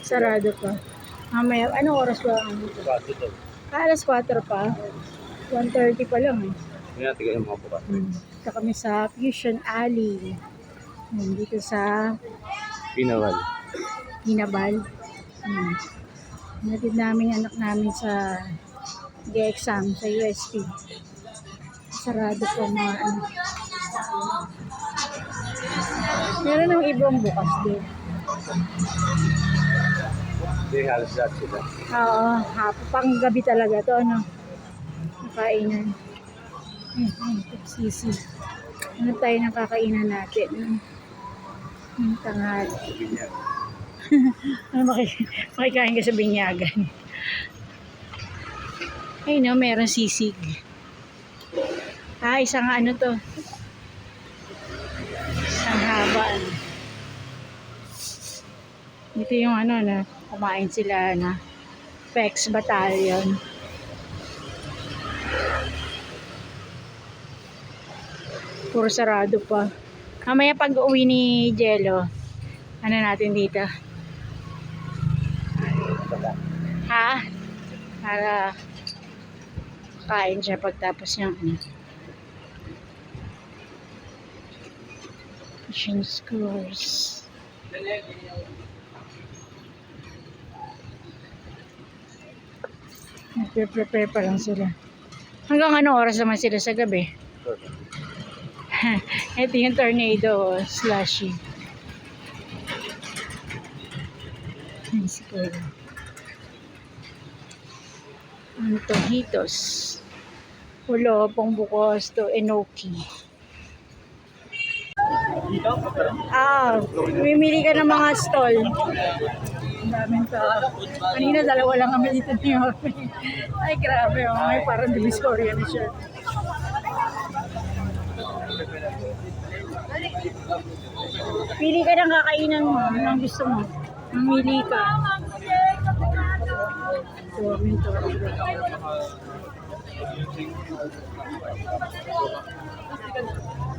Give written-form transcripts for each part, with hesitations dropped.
Sarado pa. Mamaya, anong oras ba? Alas 4 pa. 1:30 pa lang eh. Tingnan yung mga bukas. Dito kami sa Fusion Alley. Dito sa Pinawal. Hinabal. Natid namin yung anak namin sa exam sa UST. Sarado pa mga ano. Meron ng ibang bukas din. Hindi, halos lahat sila. Oo, pang gabi talaga to, ano. Nakainan. Sisi. Ano tayo nakakainan natin? Yung tanghali. Ano makikain ka sa binyagan? Ay no, meron sisig. Isang ano to. Isang haba. Ito yung ano na kumain sila na PEX Battalion. Puro sarado pa. Mamaya pag uwi ni Jello, ano natin dito? Ha? Para kain siya pagtapos yung ano. Mission scores. Nagpe-prepare pa lang sila. Hanggang anong oras naman sila sa gabi? Ito yung tornado slushy. Siguro. Antojitos. Ulo, pong bukos to enoki. Mimili ka ng mga stall. Ang daming tao. Kanina dalawa lang kami dito ni Yorme. Ay grabe, may parang Divisoria na siya. Pili ka ng kakainan mo. Anong gusto mo? Mamili ka.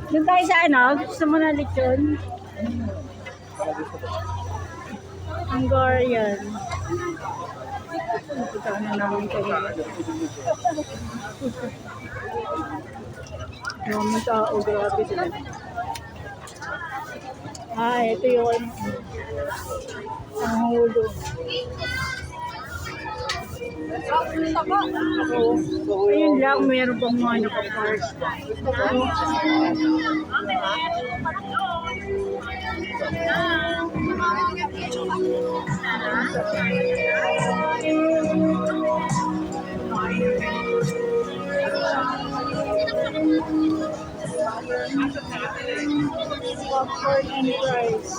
Doon tayo sa ano? Gusto mo na lechon? Hungarian. Ito na namin kayo. Mga tao, grabe sila. Ito yun. Ang hulo. Ayun lang, meron pang mga naka-park. Popcorn and fries.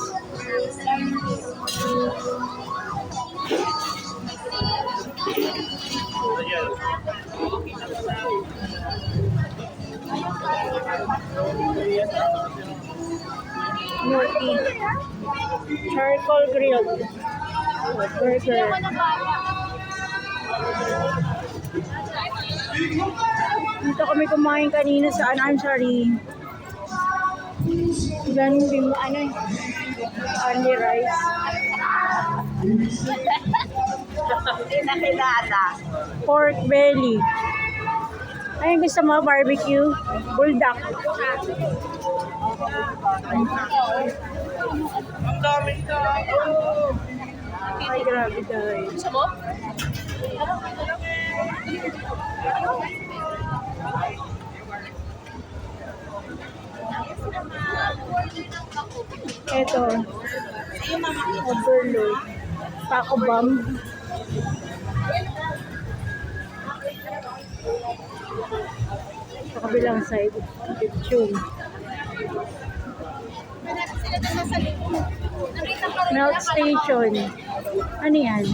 Norty. Charcoal grilled. Burger. Dito kami kumain kanina sa Anansari. Ganun din mo, ano eh. Only rice. Hindi na kilala. Pork belly. Ayun, gusto mo barbecue? Bulldog. Ang daming ka. Ay, grabe dahil. Gusto mo? Ito. Overload. Taco bomb. Sa kabilang side. Lechon. Melt station. Ano yan?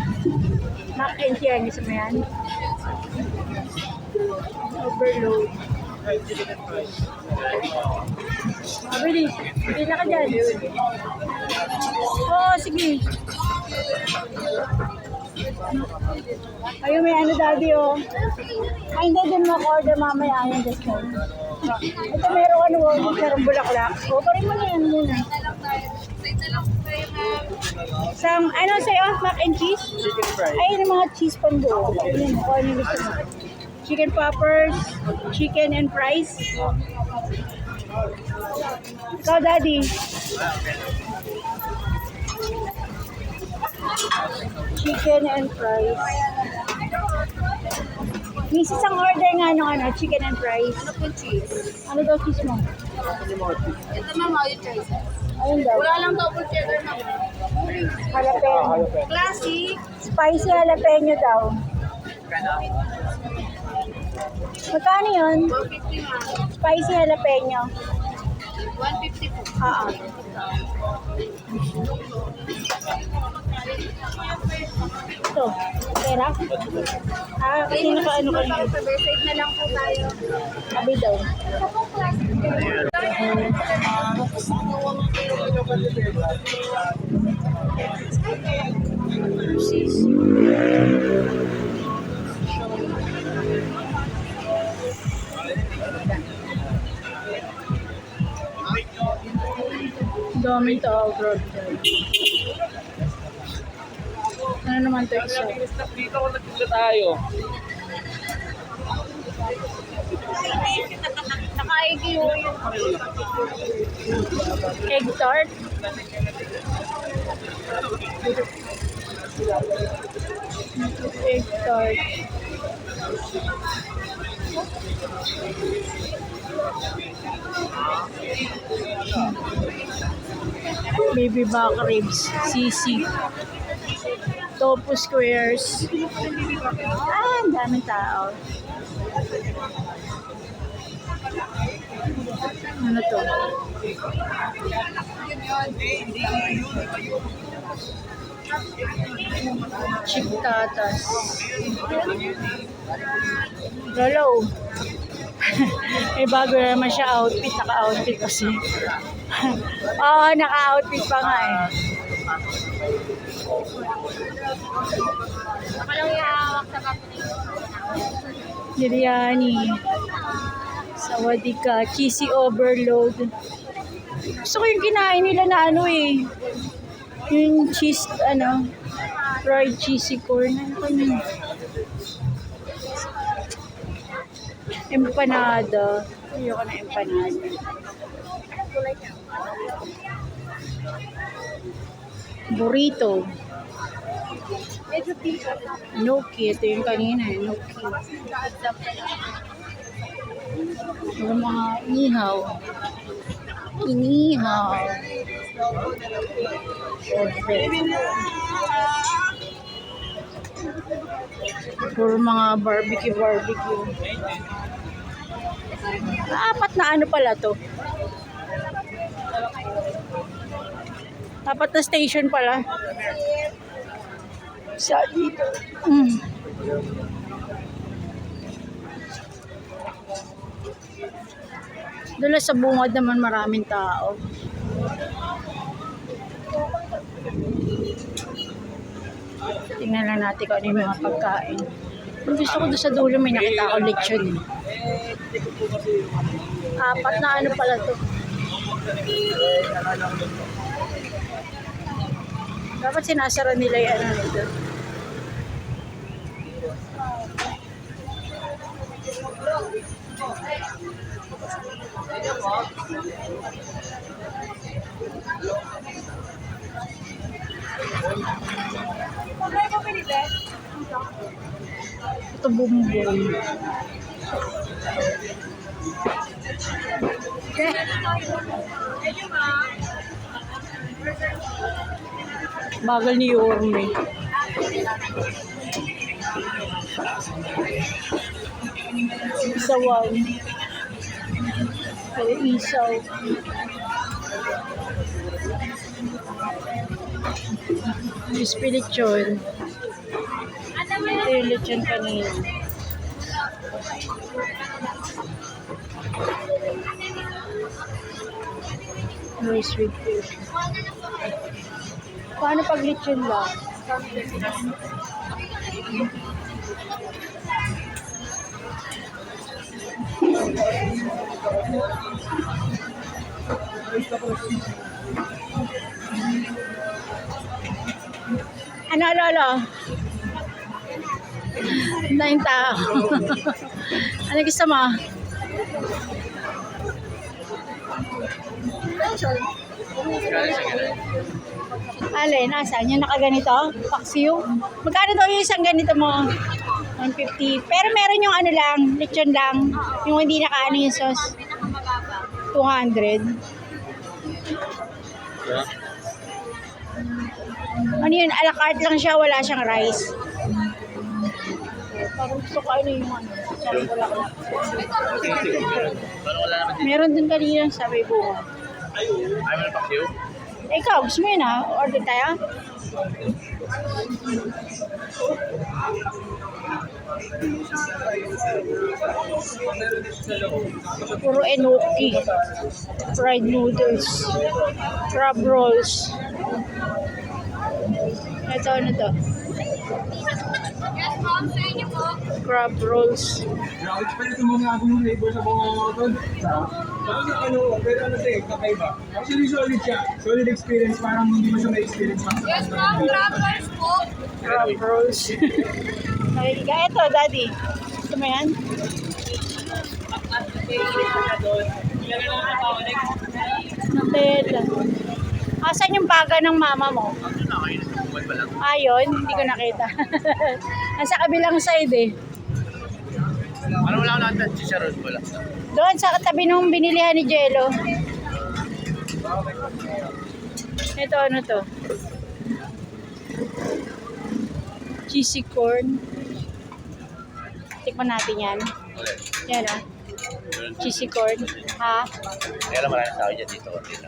Mac and cheese mo yan? Overload. Mabili. Bili na ka dyan. Oo, sige. Ayun, may ano daddy, oh. Ay, hindi din mo order mamaya. Ayun, just now. Ito meron ano, merong bulaklak. O, parin mo na yan muna. Ano sa'yo? Mac and cheese? Chicken fries. Ay, yung mga cheese pando. Ayun, kung ano yung gusto mo. Chicken poppers, chicken and fries. Ikaw, Daddy. Chicken and fries. Misis, ang order nga nung chicken and fries. Ano po cheese? Ano daw cheese mo? Ito ma'am, all your choices. Ayun daw. Wala lang double cheddar na. Jalapeno. Classic. Spicy jalapeno daw. Magkano yun? 150 ma'am. Spicy jalapeno. 150 po. Ito. Pera? Kasi naka-ano ka niya. Save na lang po tayo. Sabi daw. Daming tao, bro. Ano naman ito isa? Dito ako nagpunta tayo. Naka-IQ yun. Egg tart. Egg tart. Baby back ribs. Sisig. Tofu squares. Ang daming tao. Ano to? Chiptatas. Lolo. Bago naman siya outfit. Naka-outfit kasi. Oo, naka-outfit pa nga eh. Baka lang ihawak sa kapatid. Biryani. Sawadika. Cheesy overload. Gusto ko yung kinain nila na yung cheese, fried cheesy corn. Ano yun? Empanada. Ayoko na empanada. Burrito. Gnocchi. Ito yung kanina. Gnocchi. Yung mga ihaw. Inihaw. Perfect. Puro mga barbecue. Apat na ano pala to? Apat na station pala. Sa dito. Doon sa bungad naman maraming tao. Tingnan lang natin kung ano yung mga pagkain. Ang gusto ko doon sa dulo may nakita ako lechon. Apat na ano pala to. Dapat sinasara nila yung ano nito. Ito bumbong. Bagal ni Yorme. Isawan. Kaya isaw. Crispy lechon. Ito yung lechon kanina. Very sweet food. Paano pag lechon lang? Ano, lolo? Ang daming tao. Ano gusto mo? Alin, nasaan? Yung nakaganito? Paksiw? Magkano daw yung isang ganito mo? 150. Pero meron yung ano lang, lechon lang. Yung hindi nakaano yung sauce. 200. Ano yun? A la carte lang siya, wala siyang rice. Parang gusto ko ano yung ano. Meron dun kanina sa may bunga. Ay, may paksiw? Ikaw, gusto mo yun ha? Order tayo? Puro enoki. Fried noodles. Crab rolls. Ito, ano to? Yes, ma'am. Sa inyo po. Crab rolls. Pwede tumama ako ng labor sa mga doon. Pero ano sa'yo, kakaiba. Actually, solid siya. Solid experience. Parang hindi mo siya na-experience pa. Yes, ma'am. Wrappers po. Crab rolls. Nakikita. Ito, daddy. Gusto mo yan? Nutella. Asan yung baga ng mama mo? Ayun, hindi ko nakita. Nasa kabilang side eh. Ano wala ko natin? Chicharon wala. Doon sa katabi nung binilihan ni Jello. Ito ano to? Cheesy corn. Tikman natin yan. Okay. Yan ah. Cheesy corn. Ha? Kaya lang maraming tao dyan dito. Dito.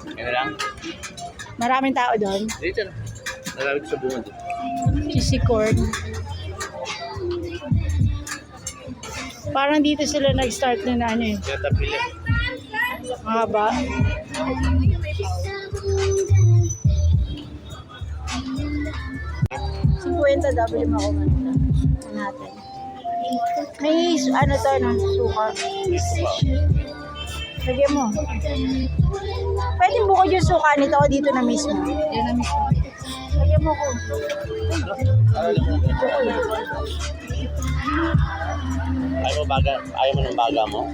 Ano lang? Maraming tao doon. Dito na. Nalawit sa bunga dito. Cheesy corn. Parang dito sila nag-start na ano eh. Kaya tapili. Mahaba. $50 double mo ako natin. May ano to no, suka. Lagyan mo. Pwede bukod yung suka nito o dito na mismo. Yan na mismo. Lagyan mo ko. Ayaw mo ng baga mo?